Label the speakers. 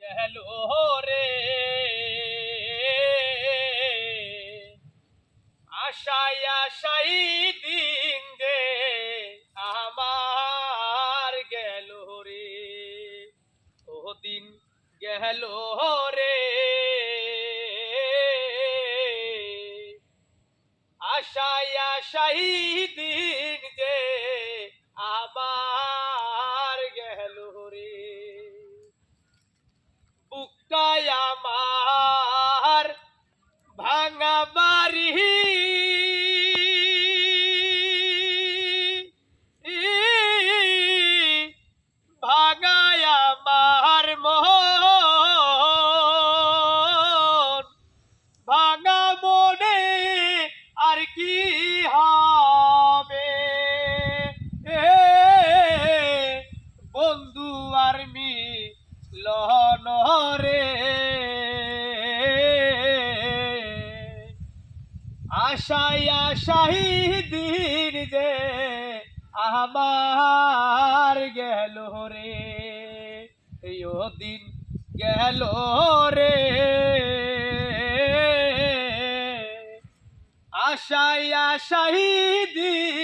Speaker 1: গেল রে আশায় আশাই দিন দে আমার গেল রে ও দিন গেল রে আশায় আশাই দিন যে আমার গেল রে বুকটায় আমার ভাঙা বাড়ি ভাঙায় আমার মন ভাঙা মনে আর কি হবে বন্ধু আর মিলন রে আশায় আশাই দিন যে আমার গেল রে ও দিন গেল রে আশায় আশাই দিন